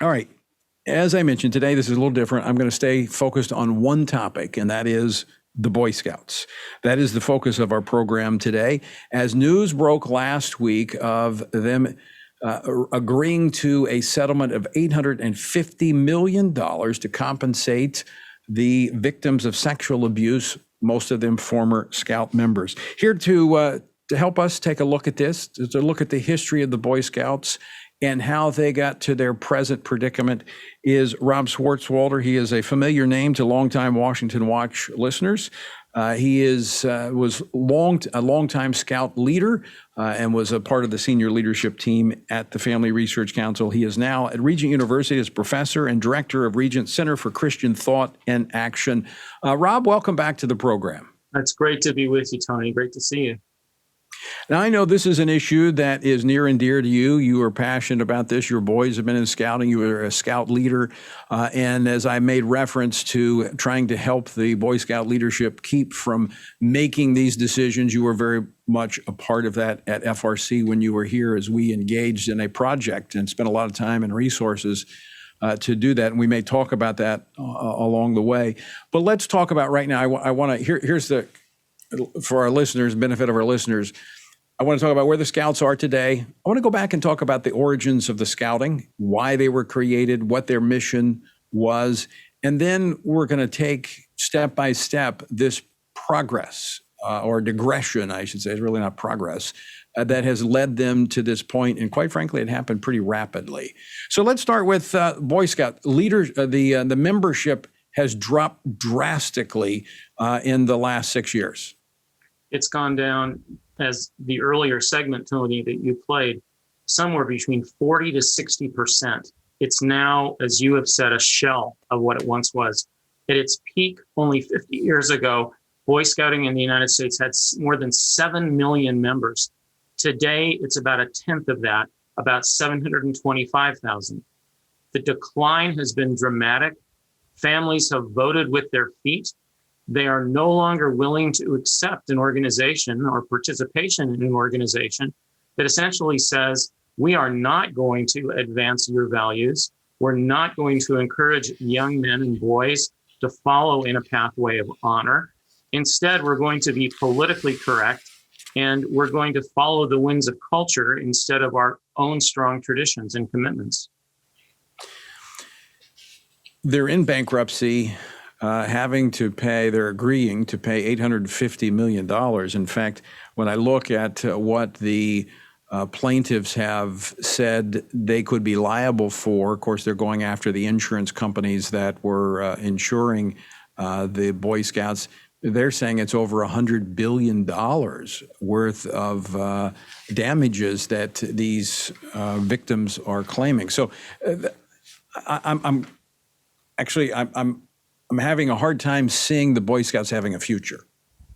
All right. As I mentioned today, this is a little different. I'm going to stay focused on one topic, and that is the Boy Scouts. That is the focus of our program today. As news broke last week of them agreeing to a settlement of $850 million to compensate the victims of sexual abuse, most of them former Scout members. Here to help us take a look at this, to look at the history of the Boy Scouts and how they got to their present predicament, is Rob Schwartzwalder. He is a familiar name to longtime Washington Watch listeners. He was a longtime Scout leader and was a part of the senior leadership team at the Family Research Council. He is now at Regent University as professor and director of Regent Center for Christian Thought and Action. Rob, welcome back to the program. It's great to be with you, Tony. Great to see you. Now, I know this is an issue that is near and dear to you. You are passionate about this. Your boys have been in scouting. You were a Scout leader. And as I made reference to trying to help the Boy Scout leadership keep from making these decisions, you were very much a part of that at FRC when you were here as we engaged in a project and spent a lot of time and resources to do that. And we may talk about that along the way. But let's talk about right now. I want to, here's the, for our listeners, benefit of our listeners, I want to talk about where the Scouts are today. I want to go back and talk about the origins of the Scouting, why they were created, what their mission was, and then we're going to take step by step this progress or digression, I should say, it's really not progress, that has led them to this point. And quite frankly, it happened pretty rapidly. So let's start with Boy Scout leaders. The membership has dropped drastically in the last 6 years. It's gone down, as the earlier segment, Tony, that you played, somewhere between 40 to 60%. It's now, as you have said, a shell of what it once was. At its peak, only 50 years ago, Boy Scouting in the United States had more than 7 million members. Today, it's about a tenth of that, about 725,000. The decline has been dramatic. Families have voted with their feet. They are no longer willing to accept an organization or participation in an organization that essentially says, we are not going to advance your values. We're not going to encourage young men and boys to follow in a pathway of honor. Instead, we're going to be politically correct, and we're going to follow the winds of culture instead of our own strong traditions and commitments. They're in bankruptcy. They're agreeing to pay $850 million. In fact, when I look at what the plaintiffs have said they could be liable for, of course, they're going after the insurance companies that were insuring the Boy Scouts. They're saying it's over $100 billion worth of damages that these victims are claiming. So I'm having a hard time seeing the Boy Scouts having a future.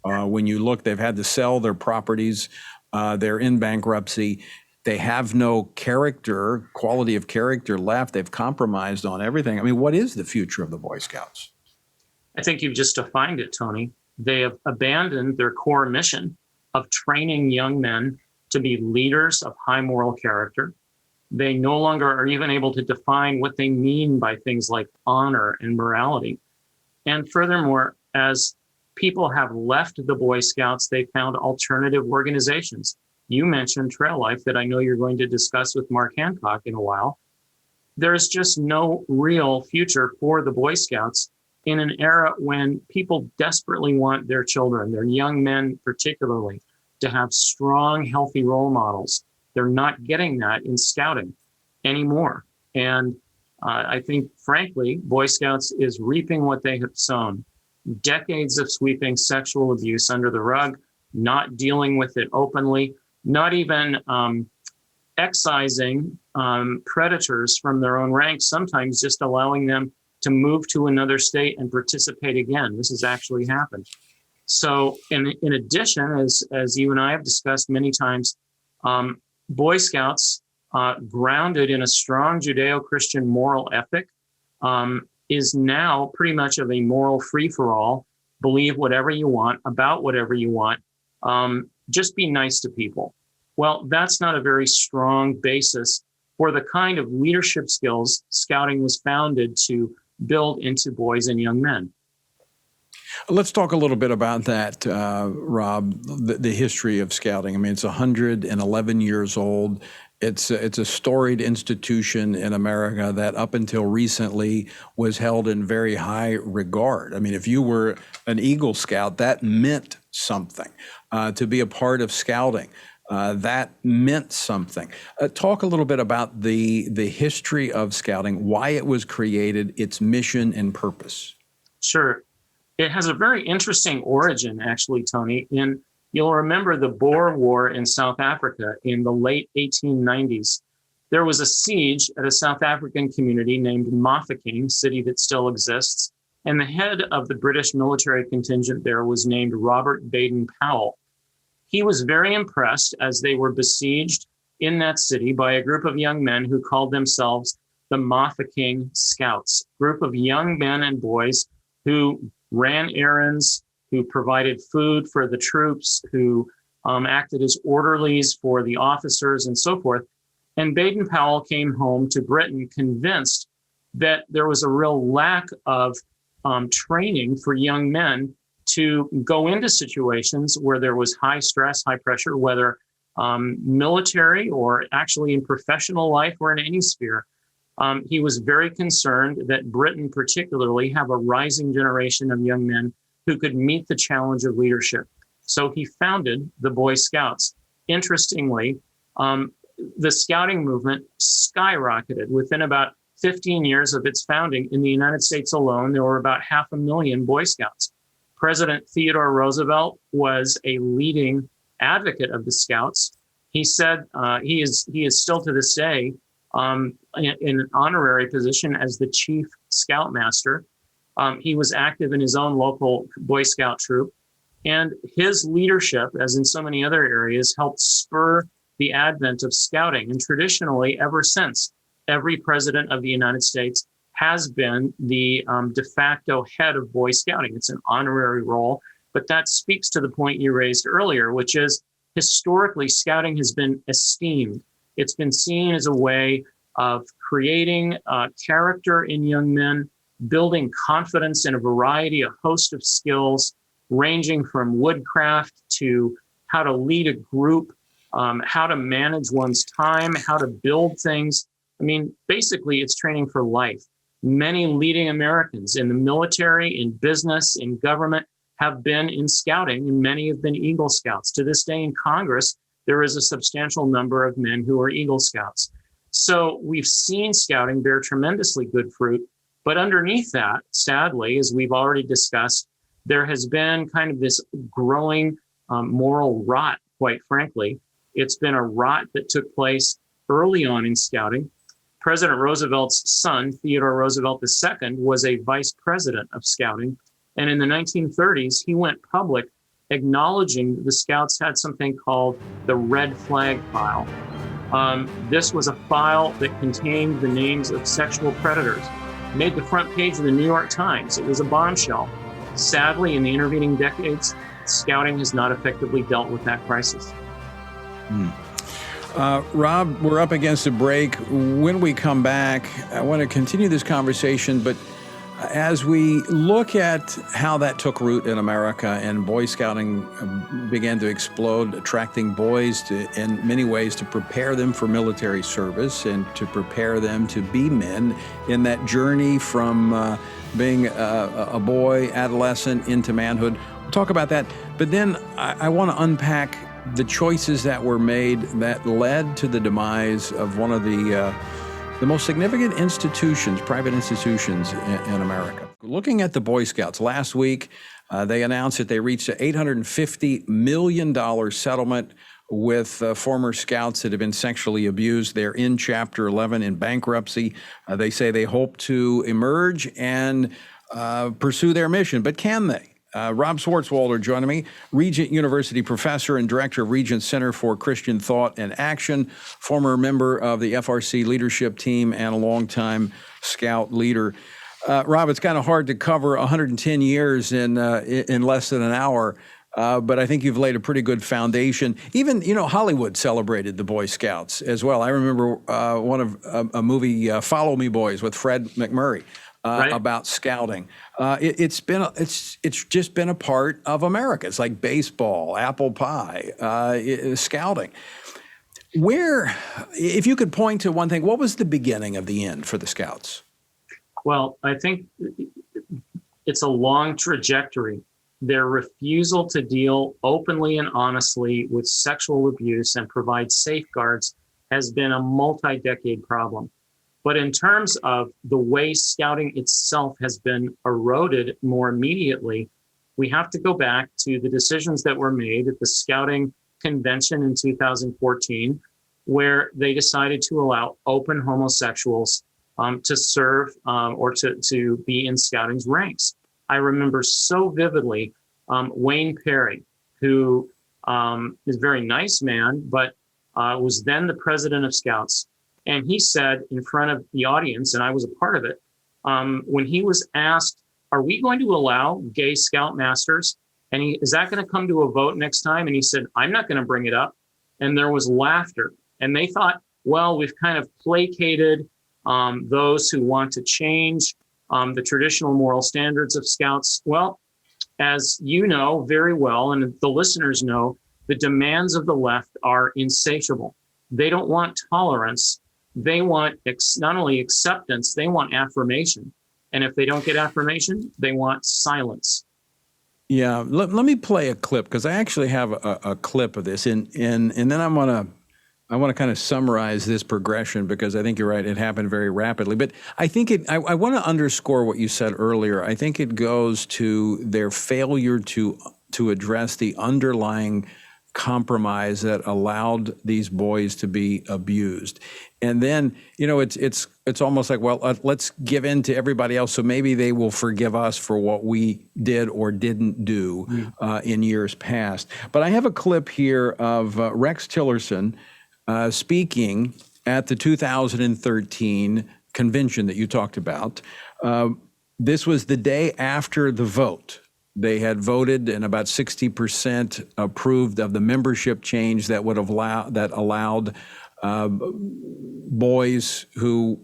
When you look, they've had to sell their properties. They're in bankruptcy. They have no quality of character left. They've compromised on everything. I mean, what is the future of the Boy Scouts? I think you've just defined it, Tony. They have abandoned their core mission of training young men to be leaders of high moral character. They no longer are even able to define what they mean by things like honor and morality. And furthermore, as people have left the Boy Scouts, they found alternative organizations. You mentioned Trail Life, that I know you're going to discuss with Mark Hancock in a while. There's just no real future for the Boy Scouts in an era when people desperately want their children, their young men particularly, to have strong, healthy role models. They're not getting that in scouting anymore. And I think, frankly, Boy Scouts is reaping what they have sown. Decades of sweeping sexual abuse under the rug, not dealing with it openly, not even excising predators from their own ranks, sometimes just allowing them to move to another state and participate again. This has actually happened. So in addition, as you and I have discussed many times, Boy Scouts, grounded in a strong Judeo-Christian moral ethic, is now pretty much of a moral free-for-all. Believe whatever you want, about whatever you want, just be nice to people. Well, that's not a very strong basis for the kind of leadership skills Scouting was founded to build into boys and young men. Let's talk a little bit about that, Rob, the history of Scouting. I mean, it's 111 years old. It's a storied institution in America that up until recently was held in very high regard. I mean, if you were an Eagle Scout, that meant something. To be a part of Scouting, that meant something. Talk a little bit about the history of Scouting, why it was created, its mission and purpose. Sure. It has a very interesting origin, actually, Tony. You'll remember the Boer War in South Africa in the late 1890s. There was a siege at a South African community named Mafeking, city that still exists, and the head of the British military contingent there was named Robert Baden-Powell. He was very impressed as they were besieged in that city by a group of young men who called themselves the Mafeking Scouts, a group of young men and boys who ran errands, who provided food for the troops, who acted as orderlies for the officers and so forth. And Baden-Powell came home to Britain convinced that there was a real lack of training for young men to go into situations where there was high stress, high pressure, whether military or actually in professional life or in any sphere. He was very concerned that Britain particularly have a rising generation of young men who could meet the challenge of leadership. So he founded the Boy Scouts. Interestingly, the Scouting movement skyrocketed. Within about 15 years of its founding in the United States alone, there were about 500,000 Boy Scouts. President Theodore Roosevelt was a leading advocate of the Scouts. He said he is still to this day in an honorary position as the chief scoutmaster. He was active in his own local Boy Scout troop, and his leadership, as in so many other areas, helped spur the advent of Scouting. And traditionally, ever since, every president of the United States has been the de facto head of Boy Scouting. It's an honorary role, but that speaks to the point you raised earlier, which is historically, Scouting has been esteemed. It's been seen as a way of creating character in young men, building confidence in a host of skills, ranging from woodcraft to how to lead a group, how to manage one's time, how to build things. I mean, basically, it's training for life. Many leading Americans in the military, in business, in government have been in Scouting, and many have been Eagle Scouts. To this day in Congress, there is a substantial number of men who are Eagle Scouts. So we've seen Scouting bear tremendously good fruit. But underneath that, sadly, as we've already discussed, there has been kind of this growing moral rot, quite frankly. It's been a rot that took place early on in Scouting. President Roosevelt's son, Theodore Roosevelt II, was a vice president of Scouting. And in the 1930s, he went public acknowledging that the Scouts had something called the Red Flag File. This was a file that contained the names of sexual predators. Made the front page of the New York Times. It was a bombshell. Sadly, in the intervening decades, Scouting has not effectively dealt with that crisis. Rob, we're up against a break. When we come back, I want to continue this conversation, but as we look at how that took root in America and Boy Scouting began to explode, attracting boys in many ways to prepare them for military service and to prepare them to be men in that journey from being a boy, adolescent, into manhood. We'll talk about that. But then I want to unpack the choices that were made that led to the demise of one of the most significant institutions, private institutions in America. Looking at the Boy Scouts, last week they announced that they reached an $850 million settlement with former scouts that have been sexually abused. They're in Chapter 11 in bankruptcy. They say they hope to emerge and pursue their mission, but can they? Rob Schwartzwalder joining me, Regent University professor and director of Regent Center for Christian Thought and Action, former member of the FRC leadership team and a longtime Scout leader. Rob, it's kind of hard to cover 110 years in less than an hour, But I think you've laid a pretty good foundation. Even, Hollywood celebrated the Boy Scouts as well. I remember one of a movie, Follow Me Boys, with Fred McMurray. Right. About scouting, it's just been a part of America. It's like baseball, apple pie, scouting. Where, if you could point to one thing, what was the beginning of the end for the Scouts? Well, I think it's a long trajectory. Their refusal to deal openly and honestly with sexual abuse and provide safeguards has been a multi-decade problem. But in terms of the way scouting itself has been eroded more immediately, we have to go back to the decisions that were made at the Scouting Convention in 2014, where they decided to allow open homosexuals to serve or to be in Scouting's ranks. I remember so vividly Wayne Perry, who is a very nice man, but was then the president of Scouts. And he said in front of the audience, and I was a part of it, when he was asked, are we going to allow gay Scoutmasters? And is that going to come to a vote next time? And he said, I'm not going to bring it up. And there was laughter. And they thought, well, we've kind of placated those who want to change the traditional moral standards of Scouts. Well, as you know very well, and the listeners know, the demands of the left are insatiable. They don't want tolerance. They want not only acceptance, they want affirmation. And if they don't get affirmation, they want silence. Yeah, let me play a clip, because I actually have a clip of this, and then I want to kind of summarize this progression, because I think you're right, it happened very rapidly. But I think I want to underscore what you said earlier. I think it goes to their failure to address the underlying compromise that allowed these boys to be abused. And then, it's almost like, well, let's give in to everybody else, so maybe they will forgive us for what we did or didn't do in years past. But I have a clip here of Rex Tillerson speaking at the 2013 convention that you talked about. This was the day after the vote. They had voted, and about 60% approved of the membership change that would have allowed boys who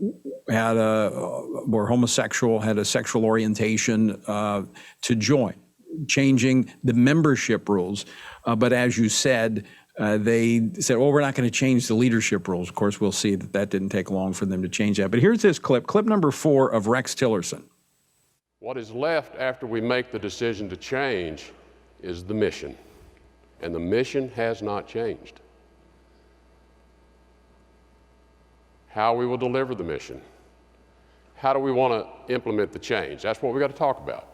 were homosexual, had a sexual orientation, to join, changing the membership rules. But as you said, they said, well, we're not going to change the leadership rules. Of course, we'll see that didn't take long for them to change that. But here's this clip number 4 of Rex Tillerson. What is left after we make the decision to change is the mission, and the mission has not changed. How we will deliver the mission, how do we want to implement the change? That's what we got to talk about.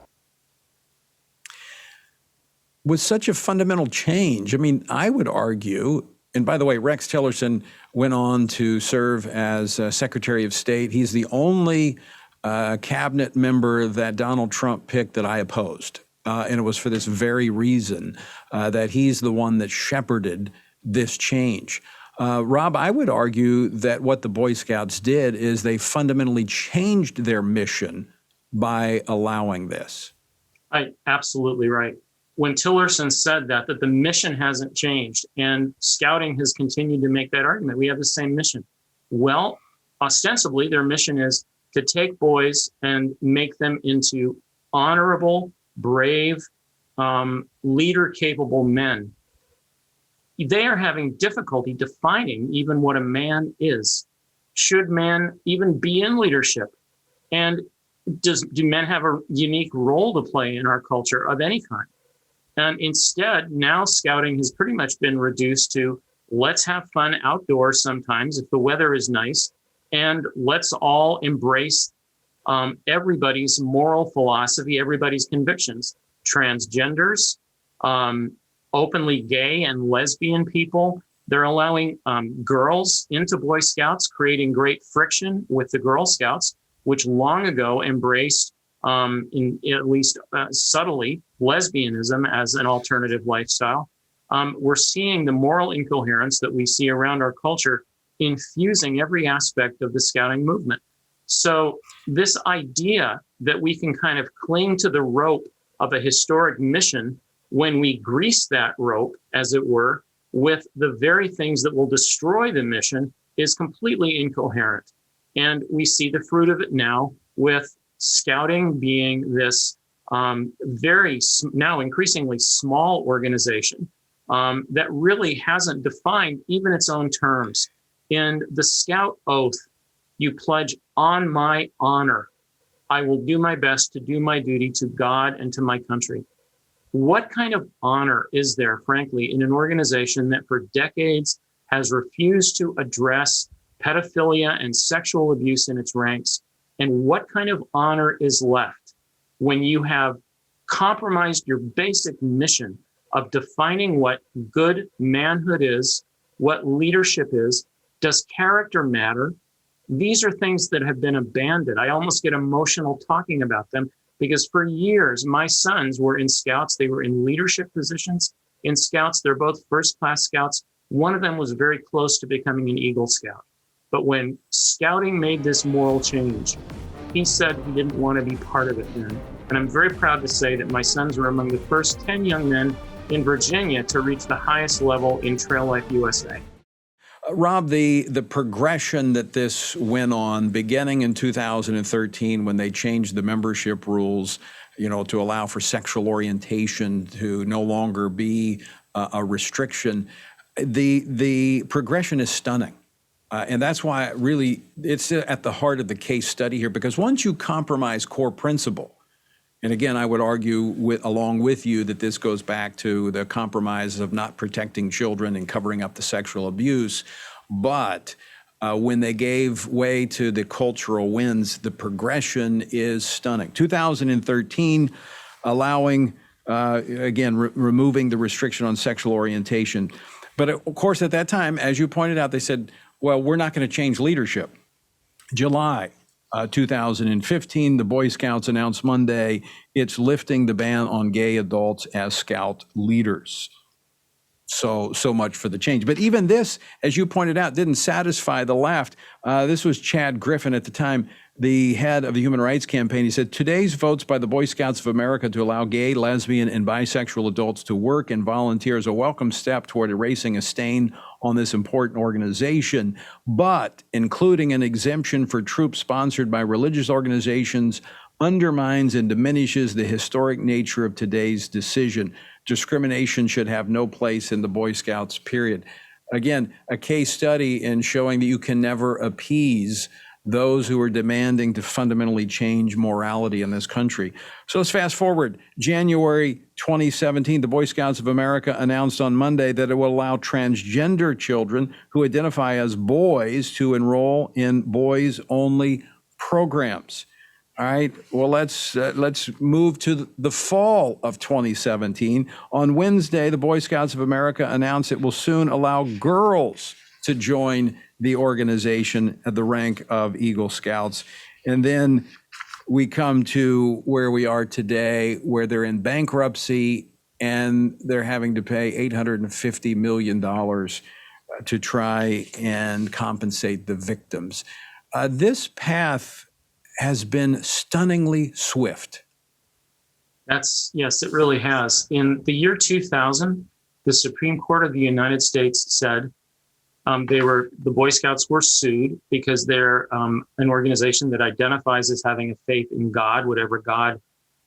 With such a fundamental change, I mean, I would argue, and by the way, Rex Tillerson went on to serve as Secretary of State. He's the only cabinet member that Donald Trump picked that I opposed. And it was for this very reason, that he's the one that shepherded this change. Rob, I would argue that what the Boy Scouts did is they fundamentally changed their mission by allowing this. Absolutely right. When Tillerson said that the mission hasn't changed, and Scouting has continued to make that argument, we have the same mission. Well, ostensibly, their mission is to take boys and make them into honorable, brave, leader-capable men. They are having difficulty defining even what a man is. Should man even be in leadership? And do men have a unique role to play in our culture of any kind? And instead, now Scouting has pretty much been reduced to, let's have fun outdoors sometimes if the weather is nice, and let's all embrace everybody's moral philosophy, everybody's convictions. Transgenders, openly gay and lesbian people, they're allowing girls into Boy Scouts, creating great friction with the Girl Scouts, which long ago embraced, in at least subtly, lesbianism as an alternative lifestyle. We're seeing the moral incoherence that we see around our culture infusing every aspect of the Scouting movement. So this idea that we can kind of cling to the rope of a historic mission when we grease that rope, as it were, with the very things that will destroy the mission, is completely incoherent. And we see the fruit of it now with Scouting being this now increasingly small organization that really hasn't defined even its own terms. In the Scout Oath, you pledge, on my honor, I will do my best to do my duty to God and to my country. What kind of honor is there, frankly, in an organization that for decades has refused to address pedophilia and sexual abuse in its ranks? And what kind of honor is left when you have compromised your basic mission of defining what good manhood is, what leadership is? Does character matter? These are things that have been abandoned. I almost get emotional talking about them because for years, my sons were in Scouts. They were in leadership positions in Scouts. They're both first-class Scouts. One of them was very close to becoming an Eagle Scout. But when Scouting made this moral change, he said he didn't want to be part of it then. And I'm very proud to say that my sons were among the first 10 young men in Virginia to reach the highest level in Trail Life USA. Rob, the progression that this went on, beginning in 2013 when they changed the membership rules, to allow for sexual orientation to no longer be a restriction, the progression is stunning. And that's why really it's at the heart of the case study here, because once you compromise core principle, and again, I would argue along with you that this goes back to the compromise of not protecting children and covering up the sexual abuse. But when they gave way to the cultural winds, the progression is stunning. 2013, allowing, removing the restriction on sexual orientation. But of course, at that time, as you pointed out, they said, well, we're not going to change leadership. July 2015, the Boy Scouts announced Monday it's lifting the ban on gay adults as Scout leaders. So much for the change. But even this, as you pointed out, didn't satisfy the left. This was Chad Griffin at the time, the head of the Human Rights Campaign. He said, today's votes by the Boy Scouts of America to allow gay, lesbian, and bisexual adults to work and volunteer is a welcome step toward erasing a stain on this important organization, but including an exemption for troops sponsored by religious organizations undermines and diminishes the historic nature of today's decision. Discrimination should have no place in the Boy Scouts, period. Again, a case study in showing that you can never appease those who are demanding to fundamentally change morality in this country. So let's fast forward. January 2017, the Boy Scouts of America announced on Monday that it will allow transgender children who identify as boys to enroll in boys-only programs. All right, well, let's move to the fall of 2017. On Wednesday, the Boy Scouts of America announced it will soon allow girls to join the organization at the rank of Eagle Scouts. And then we come to where we are today, where they're in bankruptcy and they're having to pay $850 million to try and compensate the victims. This path has been stunningly swift. Yes, it really has. In the year 2000, the Supreme Court of the United States said the Boy Scouts were sued because they're an organization that identifies as having a faith in God, whatever God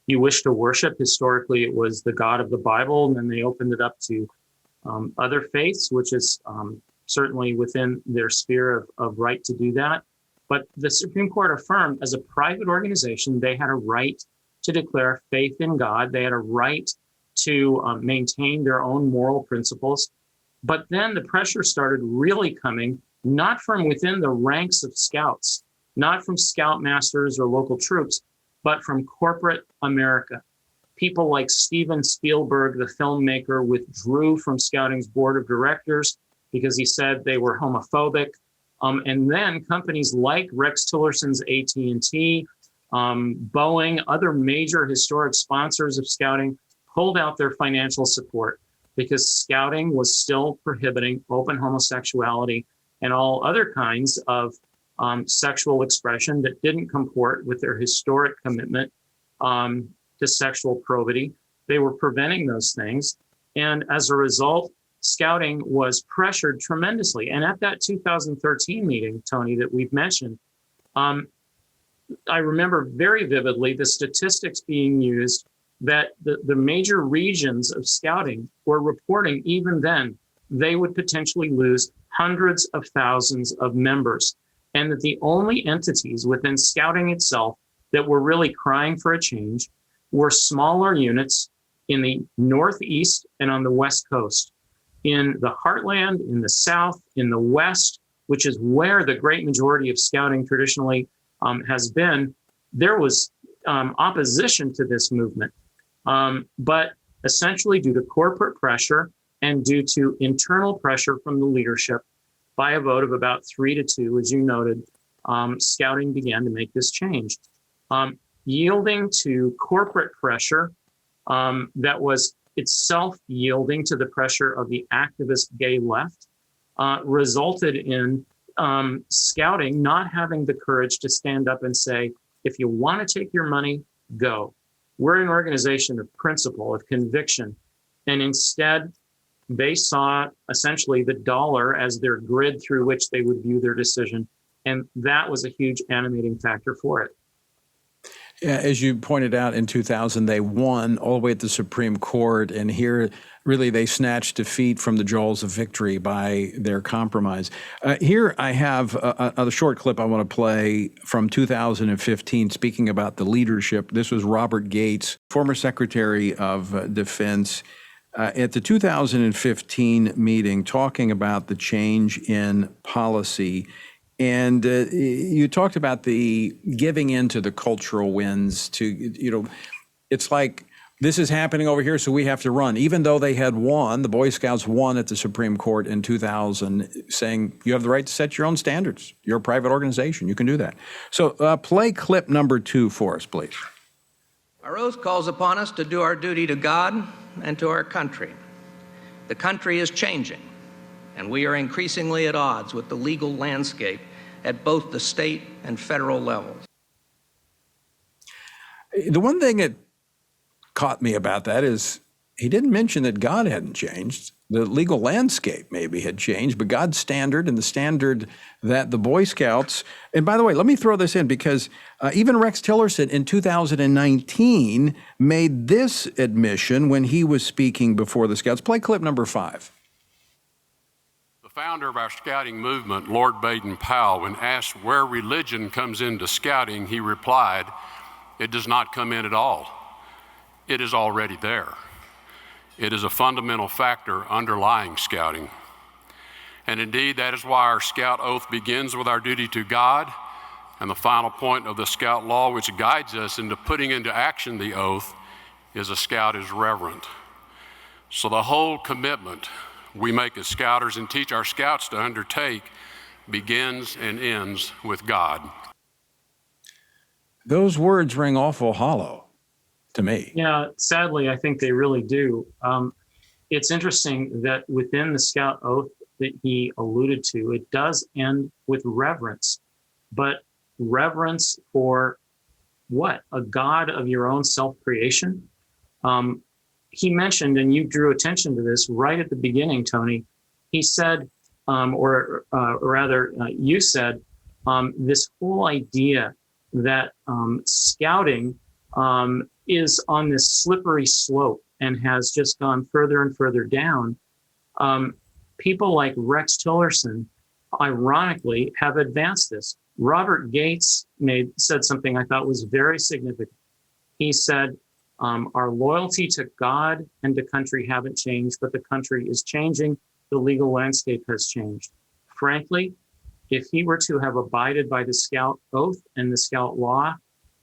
you wish to worship. Historically, it was the God of the Bible, and then they opened it up to other faiths, which is certainly within their sphere of right to do that. But the Supreme Court affirmed as a private organization, they had a right to declare faith in God. They had a right to maintain their own moral principles. But then the pressure started really coming, not from within the ranks of Scouts, not from Scoutmasters or local troops, but from corporate America. People like Steven Spielberg, the filmmaker, withdrew from Scouting's board of directors because he said they were homophobic. And then companies like Rex Tillerson's AT&T, Boeing, other major historic sponsors of Scouting pulled out their financial support because Scouting was still prohibiting open homosexuality and all other kinds of sexual expression that didn't comport with their historic commitment to sexual probity. They were preventing those things. And as a result, Scouting was pressured tremendously. And at that 2013 meeting, Tony, that we've mentioned, I remember very vividly the statistics being used that the major regions of Scouting were reporting even then they would potentially lose hundreds of thousands of members, and that the only entities within Scouting itself that were really crying for a change were smaller units in the Northeast and on the West Coast. In the heartland, in the South, in the West, which is where the great majority of Scouting traditionally has been, there was opposition to this movement. But essentially due to corporate pressure and due to internal pressure from the leadership, by a vote of about 3-2, as you noted, Scouting began to make this change. Yielding to corporate pressure that was itself yielding to the pressure of the activist gay left resulted in Scouting not having the courage to stand up and say, if you want to take your money, go. We're an organization of principle, of conviction. And instead, they saw essentially the dollar as their grid through which they would view their decision. And that was a huge animating factor for it. Yeah, as you pointed out, in 2000, they won all the way at the Supreme Court. And here, really, they snatched defeat from the jaws of victory by their compromise. Here I have a short clip I want to play from 2015, speaking about the leadership. This was Robert Gates, former Secretary of Defense, at the 2015 meeting, talking about the change in policy. And you talked about the giving in to the cultural winds to, it's like this is happening over here, so we have to run. Even though they had won, the Boy Scouts won at the Supreme Court in 2000, saying you have the right to set your own standards. You're a private organization. You can do that. So play clip number 2 for us, please. Our oath calls upon us to do our duty to God and to our country. The country is changing, and we are increasingly at odds with the legal landscape at both the state and federal levels. The one thing that caught me about that is he didn't mention that God hadn't changed. The legal landscape maybe had changed, but God's standard and the standard that the Boy Scouts, and by the way, let me throw this in because even Rex Tillerson in 2019 made this admission when he was speaking before the Scouts. Play clip number 5. The founder of our Scouting movement, Lord Baden-Powell, when asked where religion comes into Scouting, he replied, "It does not come in at all. It is already there. It is a fundamental factor underlying Scouting." And indeed, that is why our Scout oath begins with our duty to God, and the final point of the Scout law, which guides us into putting into action the oath, is a Scout is reverent. So the whole commitment we make as Scouters and teach our Scouts to undertake begins and ends with God. Those words ring awful hollow to me. Yeah, sadly, I think they really do. It's interesting that within the Scout oath that he alluded to, it does end with reverence, but reverence for what? A God of your own self-creation? He mentioned, and you drew attention to this right at the beginning, Tony, he said, you said, this whole idea that Scouting is on this slippery slope and has just gone further and further down. People like Rex Tillerson, ironically, have advanced this. Robert Gates said something I thought was very significant. He said, our loyalty to God and to country haven't changed, but the country is changing. The legal landscape has changed. Frankly, if he were to have abided by the Scout oath and the Scout law,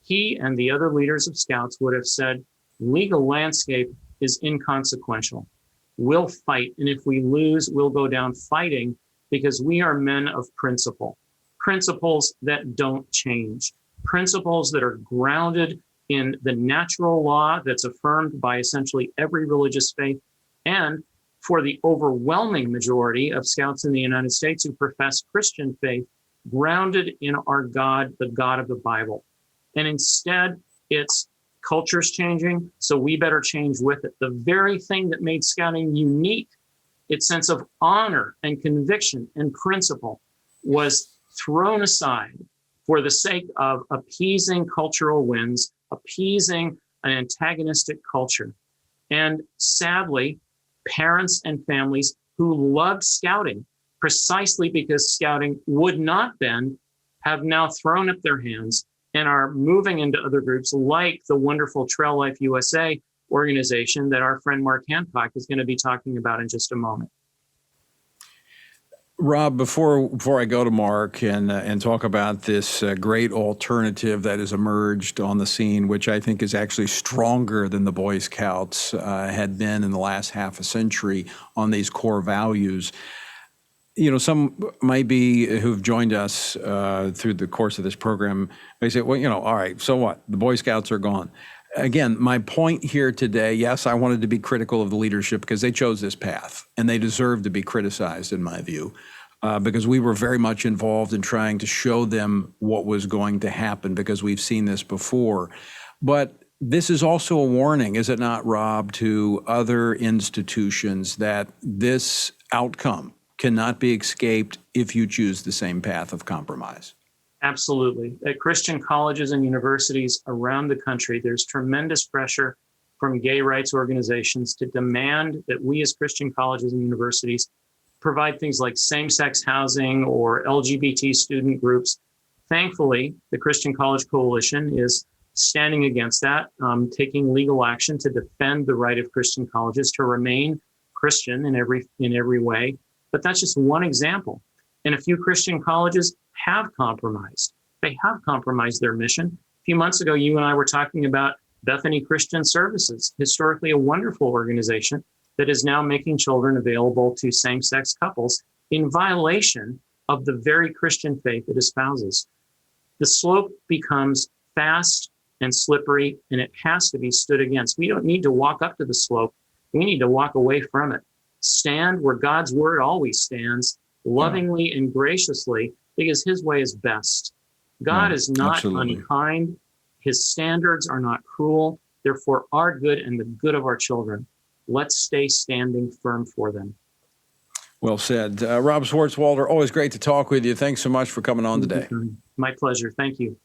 he and the other leaders of Scouts would have said, legal landscape is inconsequential. We'll fight, and if we lose, we'll go down fighting because we are men of principle. Principles that don't change. Principles that are grounded in the natural law that's affirmed by essentially every religious faith, and for the overwhelming majority of Scouts in the United States who profess Christian faith, grounded in our God, the God of the Bible. And instead, it's Culture's changing, so we better change with it. The very thing that made scouting unique, its sense of honor and conviction and principle, was thrown aside for the sake of appeasing cultural winds, appeasing an antagonistic culture. And sadly, parents and families who loved scouting precisely because scouting would not bend have now thrown up their hands and are moving into other groups like the wonderful Trail Life USA organization that our friend Mark Hancock is going to be talking about in just a moment. Rob, before I go to Mark and talk about this great alternative that has emerged on the scene, which I think is actually stronger than the Boy Scouts had been in the last half a century on these core values. You know, some might be who've joined us through the course of this program, they say, well, you know, all right, so what? The Boy Scouts are gone. Again, my point here today, yes, I wanted to be critical of the leadership because they chose this path and they deserve to be criticized, in my view, because we were very much involved in trying to show them what was going to happen because we've seen this before. But this is also a warning, is it not, Rob, to other institutions that this outcome cannot be escaped if you choose the same path of compromise? Absolutely. At Christian colleges and universities around the country, there's tremendous pressure from gay rights organizations to demand that we as Christian colleges and universities provide things like same-sex housing or LGBT student groups. Thankfully, the Christian College Coalition is standing against that, taking legal action to defend the right of Christian colleges to remain Christian in every way. But that's just one example. And a few Christian colleges have compromised. They have compromised their mission. A few months ago, you and I were talking about Bethany Christian Services, historically a wonderful organization that is now making children available to same-sex couples in violation of the very Christian faith it espouses. The slope becomes fast and slippery, and it has to be stood against. We don't need to walk up to the slope. We need to walk away from it. Stand where God's word always stands, lovingly and graciously, because his way is best. God is not unkind. His standards are not cruel. They're for our good and the good of our children. Let's stay standing firm for them. Well said. Rob Schwartzwalder, always great to talk with you. Thanks so much for coming on today. My pleasure. Thank you.